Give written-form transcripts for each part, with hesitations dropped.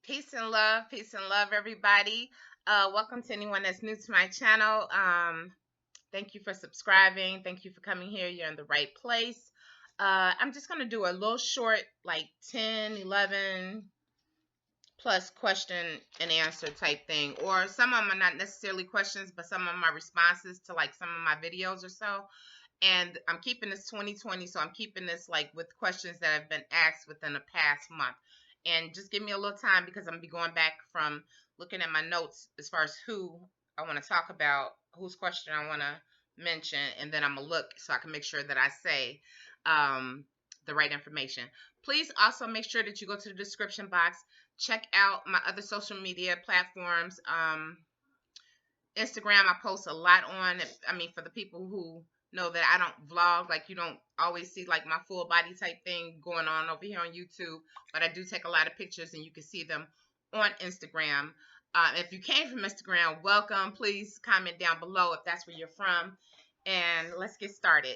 Peace and love, everybody. Welcome to anyone that's new to my channel. Thank you for subscribing. Thank you for coming here. You're in the right place. I'm just going to do a little short, like 10, 11 plus question and answer type thing. Or some of them are not necessarily questions, but some of them are responses to like some of my videos or so. And I'm keeping this 2020, so I'm keeping this like with questions that have been asked within the past month. And just give me a little time because I'm going to be going back from looking at my notes as far as who I want to talk about, whose question I want to mention, and then I'm going to look so I can make sure that I say the right information. Please also make sure that you go to the description box, check out my other social media platforms. Instagram, I post a lot on. I mean, for the people who know that I don't vlog, like you don't always see like my full body type thing going on over here on YouTube, but I do take a lot of pictures and you can see them on Instagram. If you came from Instagram, welcome. Please comment down below if that's where you're from, and let's get started.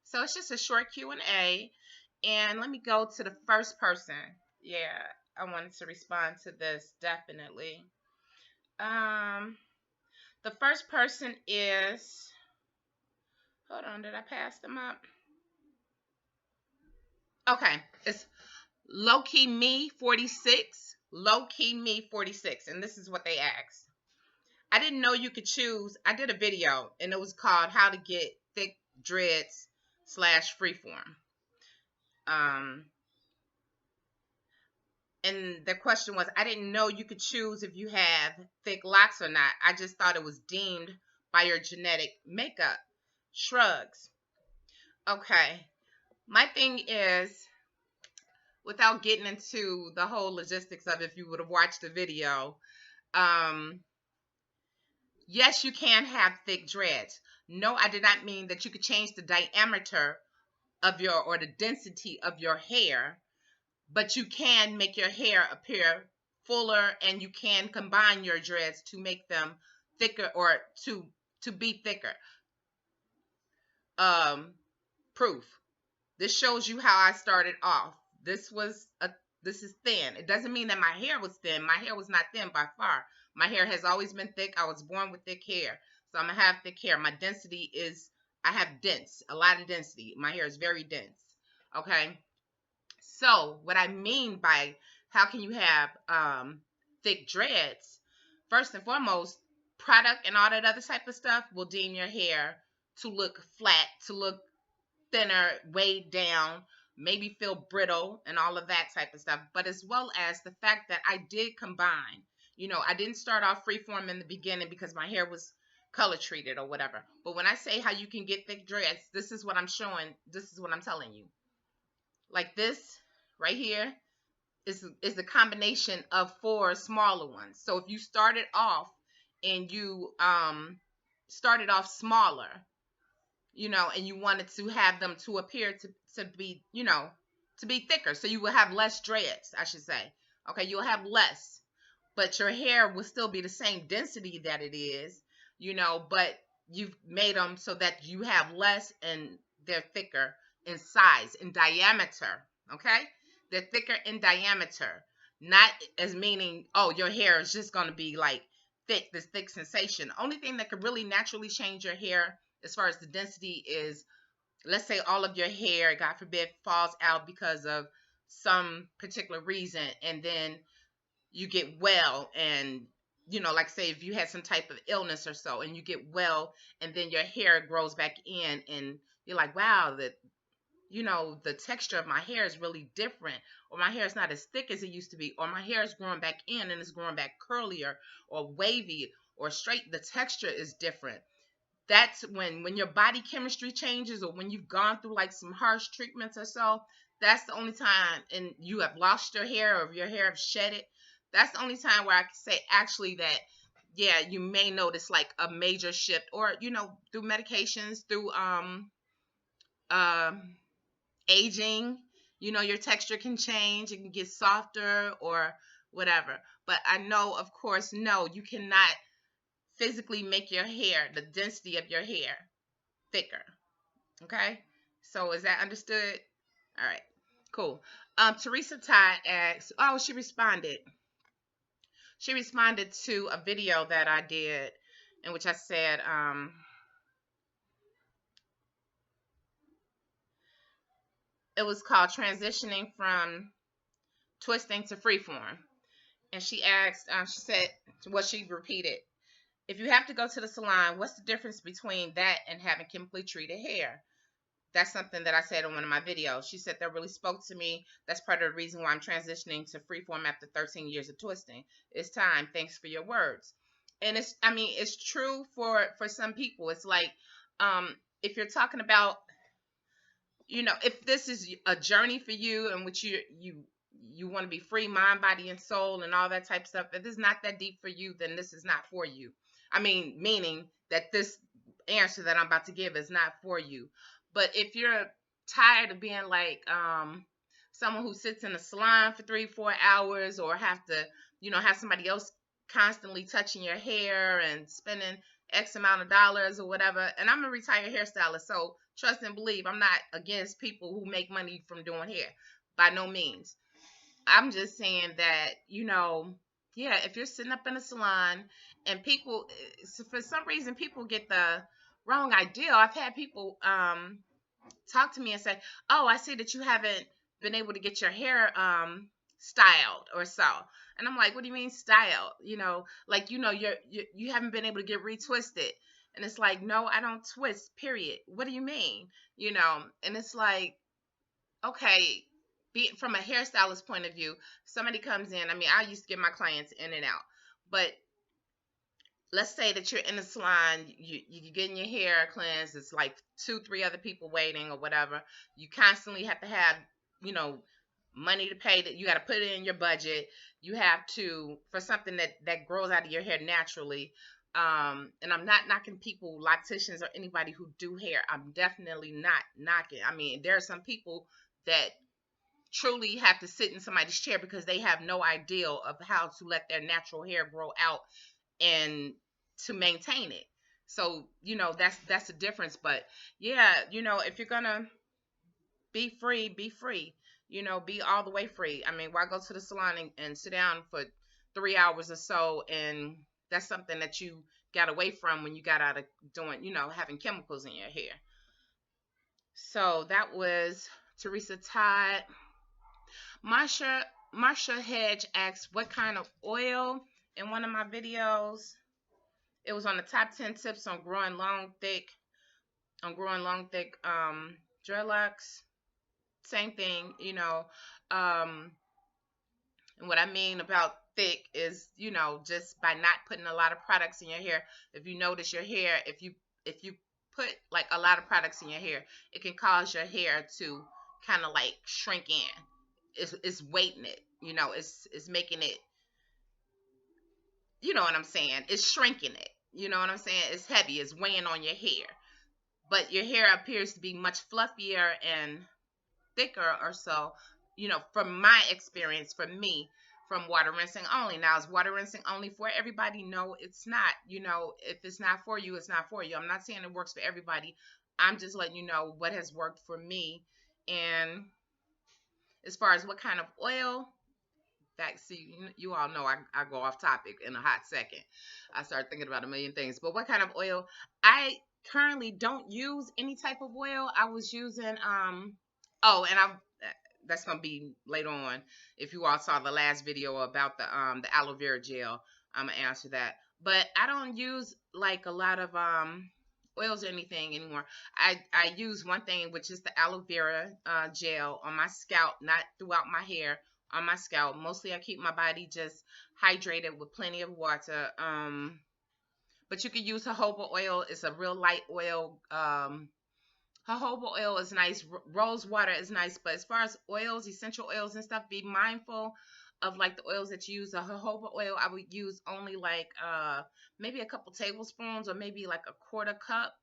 So it's just a short Q&A, and let me go to the first person. Yeah, I wanted to respond to this definitely. The first person is, hold on, did I pass them up? Okay, it's Low Key Me 46. Low Key Me 46. And this is what they asked. I didn't know you could choose. I did a video and it was called How to Get Thick Dreads / Freeform. And the question was, I didn't know you could choose if you have thick locks or not. I just thought it was deemed by your genetic makeup. Shrugs. Okay. My thing is, without getting into the whole logistics of it, if you would have watched the video, yes, you can have thick dreads. No, I did not mean that you could change the diameter of your, or the density of your hair, but you can make your hair appear fuller, and you can combine your dreads to make them thicker, or to be thicker. Proof. This shows you how I started off. This is thin. It doesn't mean that my hair was thin. My hair was not thin by far. My hair has always been thick. I was born with thick hair. So I'm going to have thick hair. My density is, I have a lot of density. My hair is very dense. Okay. So what I mean by how can you have thick dreads, first and foremost, product and all that other type of stuff will deem your hair to look flat, to look thinner, weighed down, maybe feel brittle and all of that type of stuff. But as well as the fact that I did combine, I didn't start off freeform in the beginning because my hair was color treated or whatever. But when I say how you can get thick dreads, this is what I'm showing. This is what I'm telling you. Like this right here is the combination of 4 smaller ones. So if you started off and you started off smaller, and you wanted to have them to appear to be, to be thicker, so you will have less dreads, I should say. Okay, you'll have less, but your hair will still be the same density that it is, but you've made them so that you have less and they're thicker in size, in diameter. Okay, they're thicker in diameter, not as meaning, oh, your hair is just going to be like thick, this thick sensation. Only thing that could really naturally change your hair as far as the density is, let's say all of your hair, God forbid, falls out because of some particular reason, and then you get well, and like say if you had some type of illness or so, and you get well, and then your hair grows back in, and you're like, wow, the texture of my hair is really different, or my hair is not as thick as it used to be, or my hair is growing back in and it's growing back curlier or wavy or straight. The texture is different. That's when your body chemistry changes, or when you've gone through like some harsh treatments or so. That's the only time, and you have lost your hair, or your hair have shed it. That's the only time where I can say actually that, yeah, you may notice like a major shift, or through medications, through aging, your texture can change. It can get softer or whatever. But I know, of course, no, you cannot physically make your hair, the density of your hair, thicker. Okay, so is that understood? All right, cool. Teresa Todd asks, oh, she responded. She responded to a video that I did in which I said, it was called transitioning from twisting to freeform. And she asked, she said, what she repeated, if you have to go to the salon, what's the difference between that and having chemically treated hair? That's something that I said in one of my videos. She said that really spoke to me. That's part of the reason why I'm transitioning to freeform after 13 years of twisting. It's time. Thanks for your words. And it's, I mean, it's true for some people. It's like, if you're talking about, if this is a journey for you in which you want to be free, mind, body, and soul, and all that type of stuff, if it's not that deep for you, then this is not for you. I mean, meaning that this answer that I'm about to give is not for you. But if you're tired of being like someone who sits in a salon for 3-4 hours, or have to, have somebody else constantly touching your hair and spending X amount of dollars or whatever. And I'm a retired hairstylist, so trust and believe, I'm not against people who make money from doing hair. By no means. I'm just saying that, yeah, if you're sitting up in a salon and people, for some reason, people get the wrong idea. I've had people talk to me and say, "Oh, I see that you haven't been able to get your hair styled or so." And I'm like, "What do you mean styled? Like you haven't been able to get retwisted." And it's like, "No, I don't twist. Period. What do you mean?" And it's like, okay, from a hairstylist point of view, somebody comes in. I mean, I used to get my clients in and out, but let's say that you're in a salon, you're getting your hair cleansed. It's like 2-3 other people waiting or whatever. You constantly have to have, money to pay. That you got to put it in your budget. You have to, for something that grows out of your hair naturally. And I'm not knocking people, locticians or anybody who do hair. I'm definitely not knocking. I mean, there are some people that truly have to sit in somebody's chair because they have no idea of how to let their natural hair grow out and to maintain it. So, that's the difference. But yeah, if you're gonna be free, be free. Be all the way free. I mean, why go to the salon and sit down for 3 hours or so, and that's something that you got away from when you got out of doing, having chemicals in your hair. So that was Teresa Todd. Marsha Hedge asked what kind of oil in one of my videos. It was on the top 10 tips on growing long, thick dreadlocks. Same thing, Um, and what I mean about thick is, just by not putting a lot of products in your hair. If you notice your hair, if you put like a lot of products in your hair, it can cause your hair to kind of like shrink in. It's weighting it, it's making it, you know what I'm saying? It's shrinking it. You know what I'm saying? It's heavy, it's weighing on your hair. But your hair appears to be much fluffier and thicker or so, from my experience, for me, from water rinsing only. Now, is water rinsing only for everybody? No, it's not. If it's not for you, it's not for you. I'm not saying it works for everybody. I'm just letting you know what has worked for me. And as far as what kind of oil, see, you all know I go off topic in a hot second. I start thinking about a million things. But what kind of oil? I currently don't use any type of oil. I was using that's gonna be later on. If you all saw the last video about the aloe vera gel, I'm gonna answer that. But I don't use like a lot of oils or anything anymore. I use one thing, which is the aloe vera gel on my scalp, not throughout my hair, on my scalp. Mostly I keep my body just hydrated with plenty of water. But you can use jojoba oil. It's a real light oil. Jojoba oil is nice. Rose water is nice. But as far as oils, essential oils and stuff, be mindful of like the oils that you use. The jojoba oil, I would use only like maybe a couple tablespoons, or maybe like a quarter cup,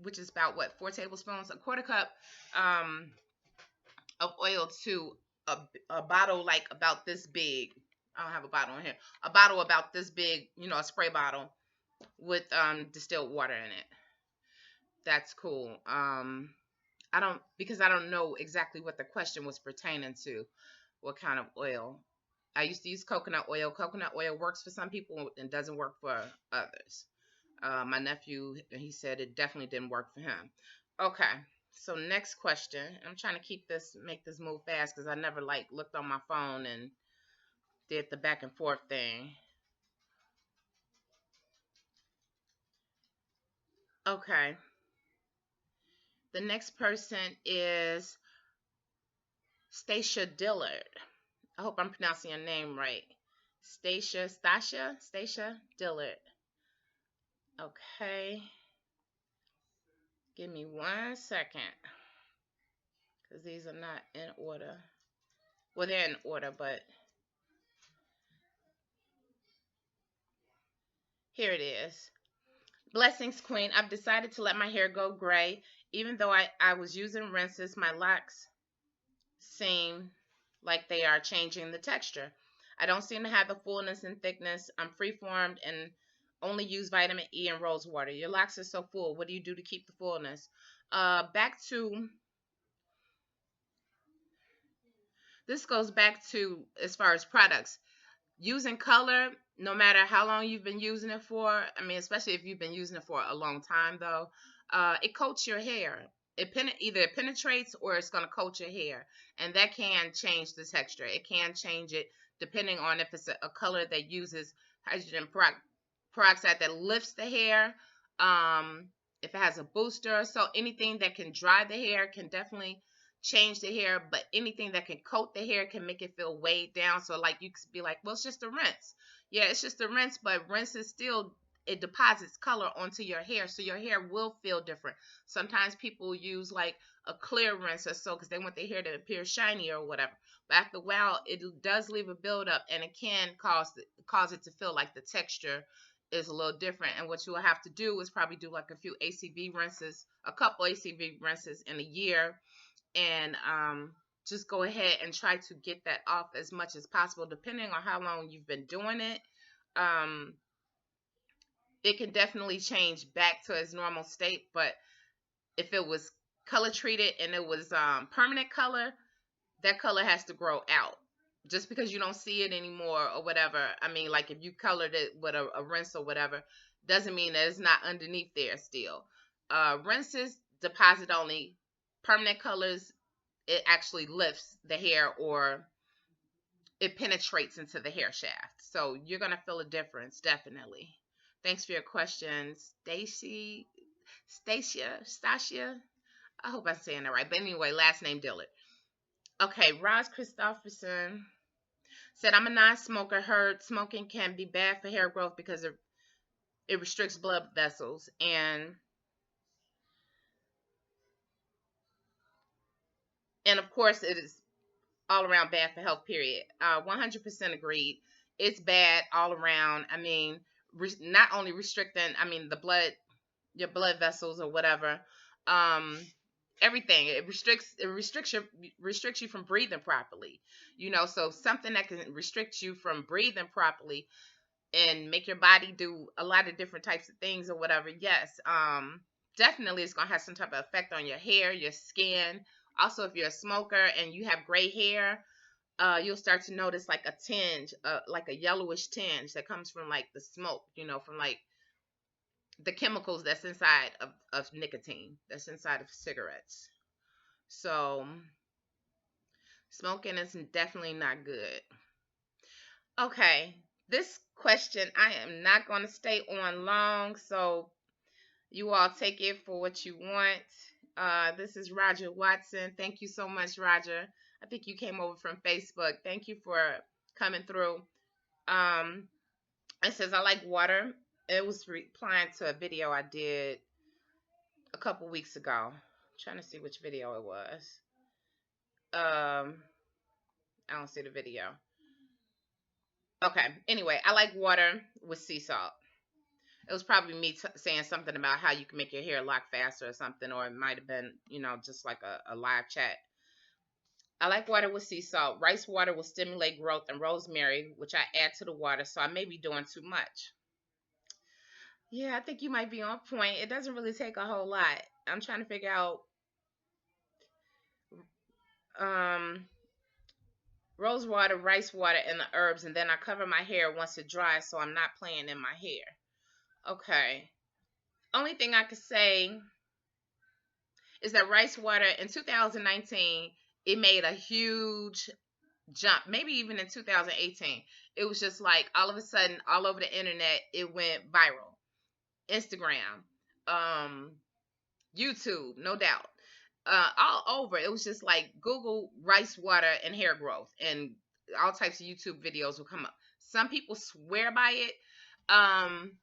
which is about what, 4 tablespoons, a quarter cup of oil to a bottle like about this big. I don't have a bottle in here. A bottle about this big, a spray bottle with distilled water in it. That's cool. Because I don't know exactly what the question was pertaining to, what kind of oil. I used to use coconut oil. Coconut oil works for some people and doesn't work for others. My nephew, he said it definitely didn't work for him. Okay, so next question. I'm trying to make this move fast because I never like looked on my phone and did the back and forth thing. Okay, the next person is Stacia Dillard. I hope I'm pronouncing your name right. Stacia Dillard. Okay, give me 1 second because these are not in order. Well, they're in order, but here it is. Blessings, Queen. I've decided to let my hair go gray. Even though I was using rinses, my locks seem like they are changing the texture. I don't seem to have the fullness and thickness. I'm freeformed and only use vitamin E and rose water. Your locks are so full. What do you do to keep the fullness? Back to this goes back to as far as products. Using color, no matter how long you've been using it for, I mean, especially if you've been using it for a long time, though, it coats your hair. Either it penetrates or it's going to coat your hair, and that can change the texture. It can change it depending on if it's a color that uses hydrogen peroxide that lifts the hair. If it has a booster, so anything that can dry the hair can definitely change the hair, but anything that can coat the hair can make it feel weighed down. So like you could be like, well, it's just a rinse. Yeah, it's just a rinse, but rinse is still, it deposits color onto your hair, so your hair will feel different. Sometimes people use like a clear rinse or so because they want their hair to appear shiny or whatever. But after a while, it does leave a buildup, and it can cause it to feel like the texture is a little different. And what you will have to do is probably do like a few ACV rinses, a couple ACV rinses in a year, and just go ahead and try to get that off as much as possible, depending on how long you've been doing it. Um, it can definitely change back to its normal state, but if it was color treated and it was permanent color, that color has to grow out. Just because you don't see it anymore or whatever, I mean, like if you colored it with a rinse or whatever, doesn't mean that it's not underneath there still. Rinses deposit only. Permanent colors, it actually lifts the hair or it penetrates into the hair shaft. So you're going to feel a difference, definitely. Thanks for your questions, Stacia. I hope I'm saying that right. But anyway, last name Dillard. Okay, Roz Christopherson said, I'm a non-smoker. Heard smoking can be bad for hair growth because it restricts blood vessels. And of course, it is all around bad for health, period. 100% agreed. It's bad all around. I mean, not only restricting, I mean, your blood vessels or whatever, um, everything. It restricts you from breathing properly. So something that can restrict you from breathing properly and make your body do a lot of different types of things or whatever. Yes, definitely it's gonna have some type of effect on your hair, your skin. Also, if you're a smoker and you have gray hair, you'll start to notice like a tinge, like a yellowish tinge that comes from like the smoke, from like the chemicals that's inside of nicotine, that's inside of cigarettes. So smoking is definitely not good. Okay, this question, I am not going to stay on long, so you all take it for what you want. This is Roger Watson. Thank you so much, Roger. I think you came over from Facebook. Thank you for coming through. It says, I like water. It was replying to a video I did a couple weeks ago. I'm trying to see which video it was. I don't see the video. Okay. Anyway, I like water with sea salt. It was probably me saying something about how you can make your hair lock faster or something, or it might have been, just like a live chat. I like water with sea salt. Rice water will stimulate growth, and rosemary, which I add to the water, so I may be doing too much. Yeah, I think you might be on point. It doesn't really take a whole lot. I'm trying to figure out. Um, Rose water, rice water, and the herbs, and then I cover my hair once it dries so I'm not playing in my hair. Okay. Only thing I could say is that rice water in 2019, it made a huge jump. Maybe even in 2018. It was just like all of a sudden, all over the internet, it went viral. Instagram, um, YouTube, no doubt. All over. It was just like Google rice water and hair growth, and all types of YouTube videos will come up. Some people swear by it. Um,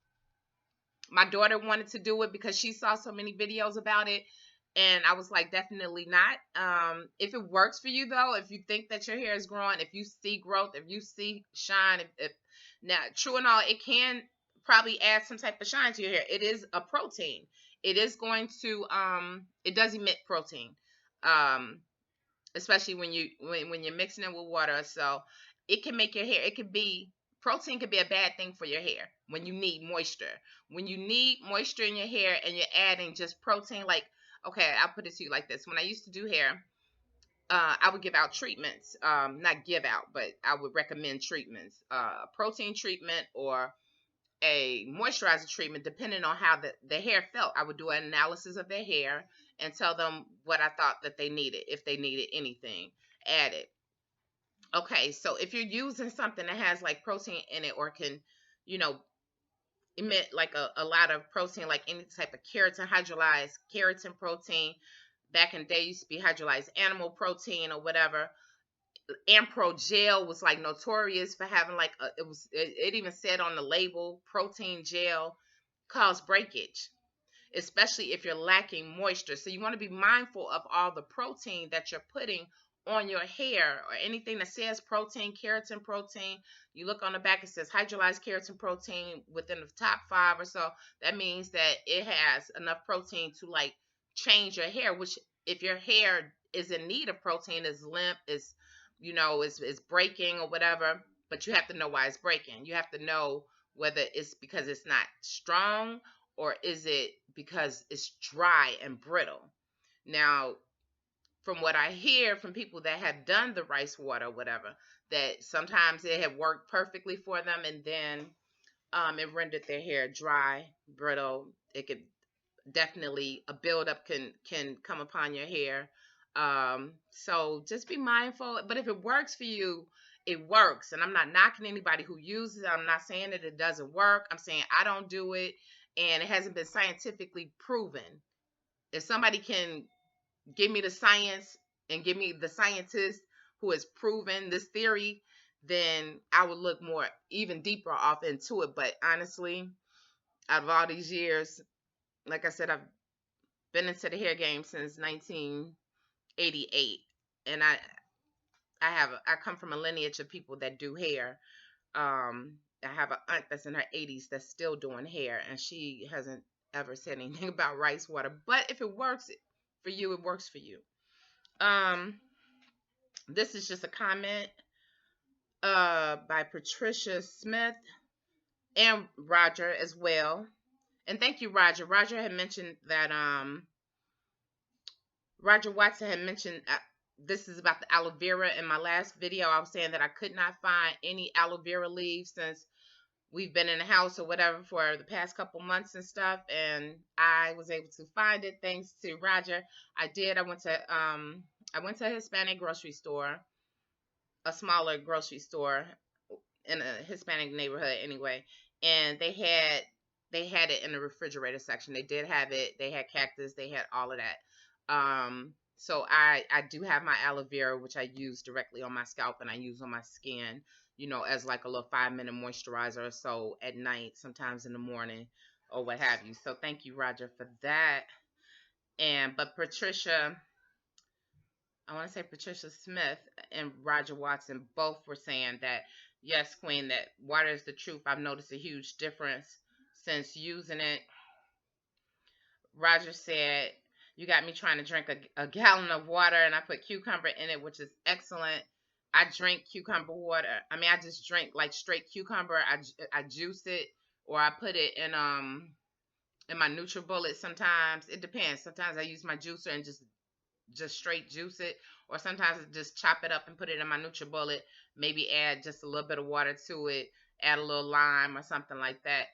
my daughter wanted to do it because she saw so many videos about it, and I was like, definitely not. If it works for you though, if you think that your hair is growing, if you see growth, if you see shine, if now true and all, it can probably add some type of shine to your hair. It is a protein. It is going to it does emit protein. Um, Especially when you're mixing it with water. So it can make your hair. It could be protein could be a bad thing for your hair when you need moisture. When you need moisture in your hair and you're adding just protein, like okay, I'll put it to you like this. When I used to do hair, I would give out treatments. Not give out, but I would recommend treatments. Protein treatment or a moisturizer treatment depending on how the hair felt. I would do an analysis of their hair and tell them what I thought that they needed, if they needed anything added. Okay, so if you're using something that has like protein in it or can, you know, emit like a lot of protein, like any type of keratin, hydrolyzed keratin protein, back in the day used to be hydrolyzed animal protein or whatever. Ampro gel was like notorious for having like it even said on the label protein gel cause breakage, especially if you're lacking moisture. So you want to be mindful of all the protein that you're putting on your hair, or anything that says protein, keratin protein. You look on the back, it says hydrolyzed keratin protein within the top 5 or so. That means that it has enough protein to like change your hair, which if your hair is in need of protein, is limp, is is breaking or whatever, but you have to know why it's breaking. You have to know whether it's because it's not strong or is it because it's dry and brittle. Now, from what I hear from people that have done the rice water or whatever, that sometimes it had worked perfectly for them, and then it rendered their hair dry, brittle. It could definitely a buildup can come upon your hair. So just be mindful. But if it works for you, it works. And I'm not knocking anybody who uses it. I'm not saying that it doesn't work. I'm saying I don't do it, and it hasn't been scientifically proven. If somebody can give me the science and give me the scientist who has proven this theory, then I would look more even deeper off into it. But honestly, out of all these years, like I said, I've been into the hair game since 1988, and I come from a lineage of people that do hair. I have an aunt that's in her 80s that's still doing hair, and she hasn't ever said anything about rice water. But if it works for you, it works for you. This is just a comment by Patricia Smith and Roger as well. And thank you, Roger. Roger had mentioned that Roger Watson had mentioned this is about the aloe vera. In my last video, I was saying that I could not find any aloe vera leaves since we've been in the house or whatever for the past couple months and stuff, and I was able to find it thanks to Roger. I did. I went to a Hispanic grocery store, a smaller grocery store in a Hispanic neighborhood anyway, and they had it in the refrigerator section. They did have it. They had cactus. They had all of that. So I do have my aloe vera, which I use directly on my scalp and I use on my skin, as like a little 5-minute moisturizer or so at night, sometimes in the morning or what have you. So thank you, Roger, for that. But Patricia, I want to say Patricia Smith and Roger Watson both were saying that, yes, Queen, that water is the truth. I've noticed a huge difference since using it. Roger said, you got me trying to drink a gallon of water, and I put cucumber in it, which is excellent. I drink cucumber water. I mean, I just drink like straight cucumber. I juice it, or I put it in my NutriBullet sometimes. It depends. Sometimes I use my juicer and just just straight juice it, or sometimes I just chop it up and put it in my NutriBullet. Maybe add just a little bit of water to it, add a little lime or something like that,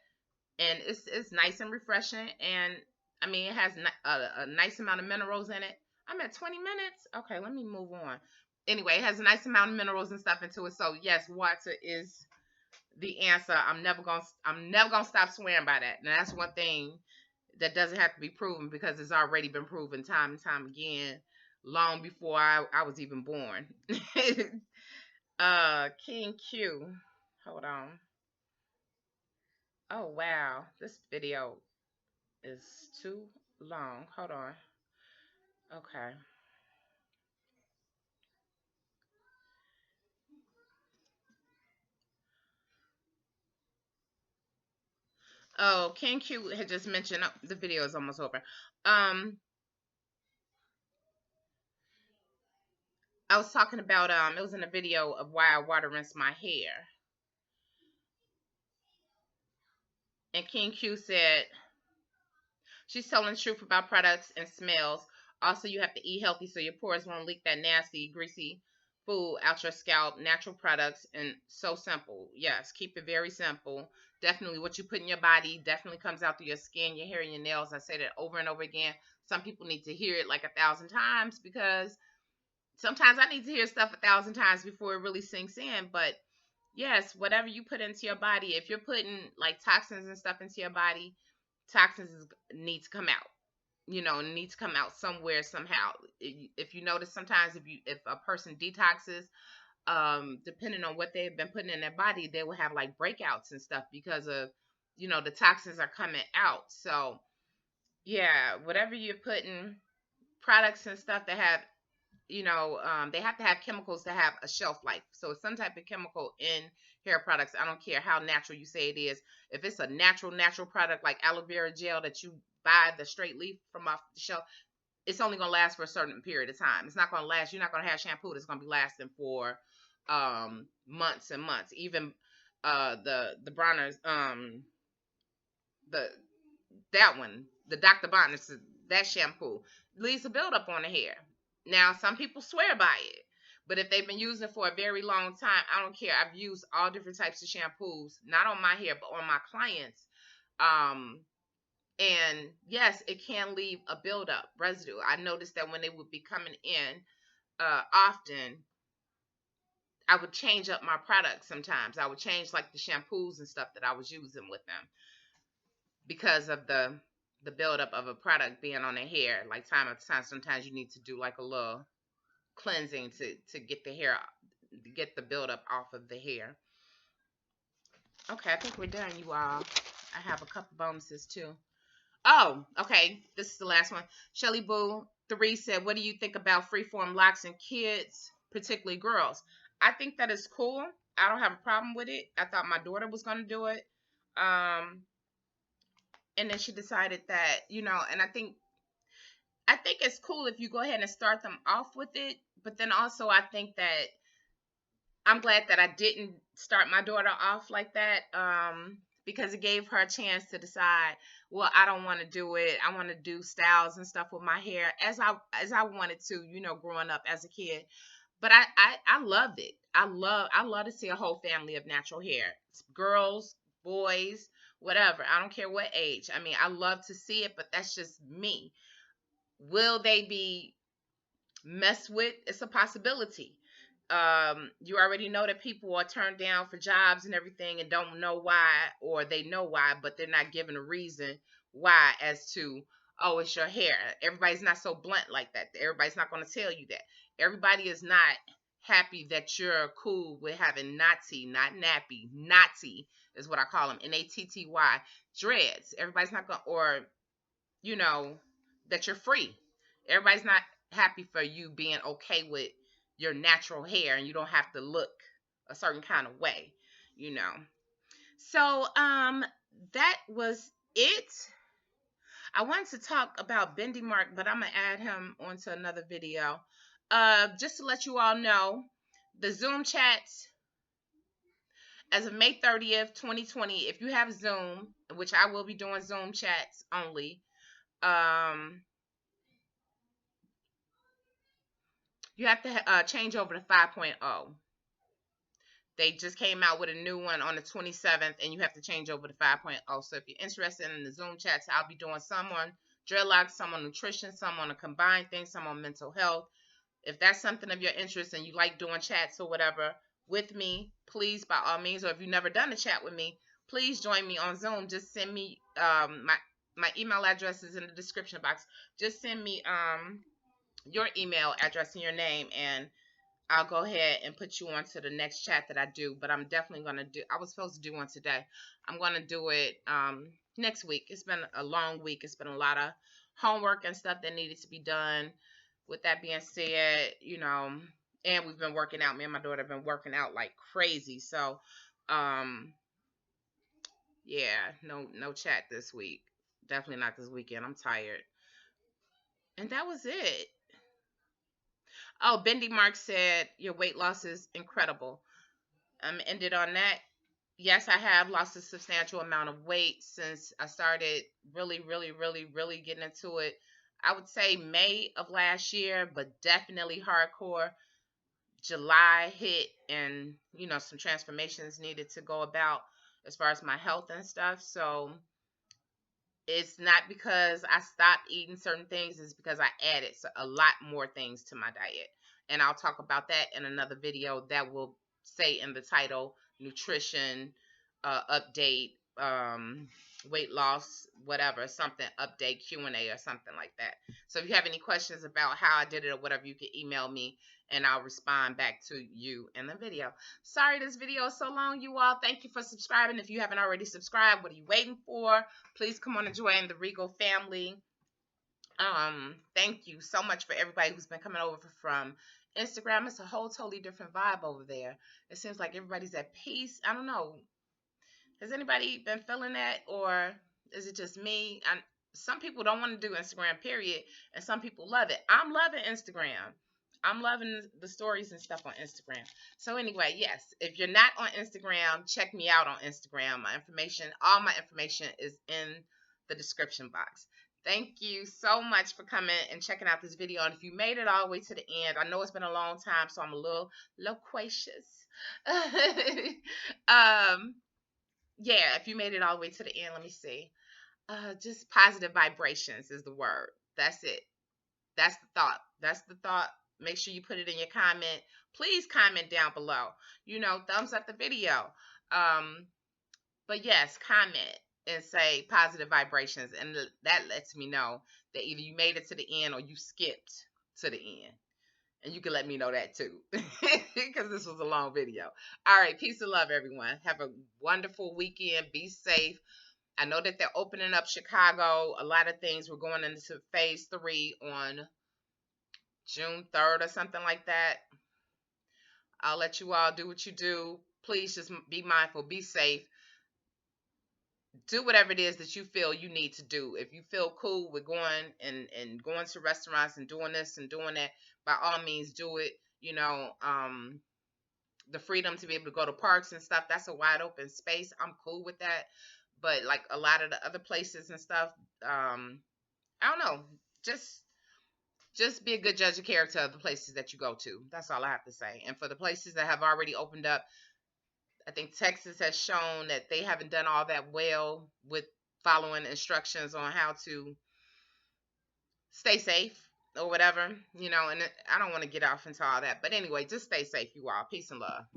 and it's nice and refreshing. And I mean, it has a nice amount of minerals in it. I'm at 20 minutes. Okay, let me move on. Anyway, it has a nice amount of minerals and stuff into it. So yes, water is the answer. I'm never gonna stop swearing by that. And that's one thing that doesn't have to be proven because it's already been proven time and time again, long before I was even born. King Q. Hold on. Oh wow, this video is too long. Hold on. Okay. Oh, King Q had just mentioned, oh, the video is almost over. Um, I was talking about it was in a video of why I water rinse my hair. And King Q said she's telling the truth about products and smells. Also, you have to eat healthy so your pores won't leak that nasty, greasy food out your scalp. Natural products and so simple. Yes, keep it very simple. Definitely what you put in your body definitely comes out through your skin, your hair, and your nails. I say that over and over again. Some people need to hear it like 1,000 times because sometimes I need to hear stuff 1,000 times before it really sinks in. But yes, whatever you put into your body, if you're putting like toxins and stuff into your body, toxins need to come out. You know, need to come out somewhere somehow. If you notice, sometimes if a person detoxes, depending on what they've been putting in their body, they will have like breakouts and stuff because of, the toxins are coming out. So yeah, whatever you're putting, products and stuff that have, they have to have chemicals to have a shelf life. So it's some type of chemical in hair products. I don't care how natural you say it is. If it's a natural product like aloe vera gel that you buy the straight leaf from off the shelf, it's only going to last for a certain period of time. It's not going to last. You're not going to have shampoo that's going to be lasting for months and months. Even the Bronner's the that one, the Dr. Bonner's, that shampoo leaves a buildup on the hair. Now, some people swear by it, but if they've been using it for a very long time, I don't care. I've used all different types of shampoos, not on my hair, but on my clients. Um, and yes, it can leave a buildup residue. I noticed that when they would be coming in often, I would change up my products sometimes. I would change like the shampoos and stuff that I was using with them because of the buildup of a product being on their hair. Like time after time, sometimes you need to do like a little cleansing to get the hair, get the buildup off of the hair. Okay, I think we're done, you all. I have a couple bonuses too. Oh, okay. This is the last one. Shelly Boo 3 said, "What do you think about freeform locks in kids, particularly girls?" I think that is cool. I don't have a problem with it. I thought my daughter was going to do it. And then she decided that, and I think it's cool if you go ahead and start them off with it. But then also I think that I'm glad that I didn't start my daughter off like that, because it gave her a chance to decide, well, I don't want to do it. I want to do styles and stuff with my hair as I wanted to, growing up as a kid. But I loved it. I love to see a whole family of natural hair. Girls, boys, whatever. I don't care what age. I mean, I love to see it, but that's just me. Will they be messed with? It's a possibility. You already know that people are turned down for jobs and everything and don't know why, or they know why, but they're not given a reason why as to, oh, it's your hair. Everybody's not so blunt like that. Everybody's not going to tell you that. Everybody is not happy that you're cool with having natty, not nappy, natty is what I call them, Natty dreads. Everybody's not going, or, you know, that you're free. Everybody's not happy for you being okay with your natural hair and you don't have to look a certain kind of way, you know. So that was it. I wanted to talk about Bendy Mark, but I'm gonna add him onto another video. Just to let you all know, the Zoom chats as of May 30th, 2020, if you have Zoom, which I will be doing Zoom chats only, You have to change over to 5.0. They just came out with a new one on the 27th, and you have to change over to 5.0. So if you're interested in the Zoom chats, I'll be doing some on dreadlocks, some on nutrition, some on a combined thing, some on mental health. If that's something of your interest and you like doing chats or whatever with me, please, by all means, or if you've never done a chat with me, please join me on Zoom. Just send me my email address is in the description box. Just send me your email address and your name, and I'll go ahead and put you on to the next chat that I do. But I'm definitely going to do, I was supposed to do one today. I'm going to do it next week. It's been a long week. It's been a lot of homework and stuff that needed to be done. With that being said, and we've been working out. Me and my daughter have been working out like crazy. So, yeah, no chat this week. Definitely not this weekend. I'm tired. And that was it. Oh, Bendy Mark said your weight loss is incredible. Ended on that. Yes, I have lost a substantial amount of weight since I started really, really, really, really getting into it. I would say May of last year, but definitely hardcore. July hit, and some transformations needed to go about as far as my health and stuff. So it's not because I stopped eating certain things, it's because I added a lot more things to my diet. And I'll talk about that in another video that will say in the title nutrition update, weight loss, whatever, something update Q&A or something like that. So if you have any questions about how I did it or whatever, you can email me and I'll respond back to you in the video. Sorry this video is so long, you all. Thank you for subscribing. If you haven't already subscribed, what are you waiting for? Please come on and join the Regal family. Thank you so much for everybody who's been coming over from Instagram. It's a whole totally different vibe over there. It seems like everybody's at peace. I don't know. Has anybody been feeling that, or is it just me? Some people don't want to do Instagram, period, and some people love it. I'm loving Instagram. I'm loving the stories and stuff on Instagram. So anyway, yes, if you're not on Instagram, check me out on Instagram. All my information is in the description box. Thank you so much for coming and checking out this video. And if you made it all the way to the end, I know it's been a long time, so I'm a little loquacious. Yeah, if you made it all the way to the end, let me see. Just positive vibrations is the word. That's it. That's the thought. That's the thought. Make sure you put it in your comment. Please comment down below. Thumbs up the video. But yes, comment and say positive vibrations. And that lets me know that either you made it to the end or you skipped to the end. And you can let me know that too. Because this was a long video. All right. Peace and love, everyone. Have a wonderful weekend. Be safe. I know that they're opening up Chicago. A lot of things. We're going into phase 3 on June 3rd or something like that. I'll let you all do what you do. Please just be mindful. Be safe. Do whatever it is that you feel you need to do. If you feel cool with going and going to restaurants and doing this and doing that, by all means do it. The freedom to be able to go to parks and stuff, that's a wide open space. I'm cool with that. But like a lot of the other places and stuff, I don't know. Just be a good judge of character of the places that you go to. That's all I have to say. And for the places that have already opened up, I think Texas has shown that they haven't done all that well with following instructions on how to stay safe or whatever, and I don't want to get off into all that. But anyway, just stay safe, you all. Peace and love.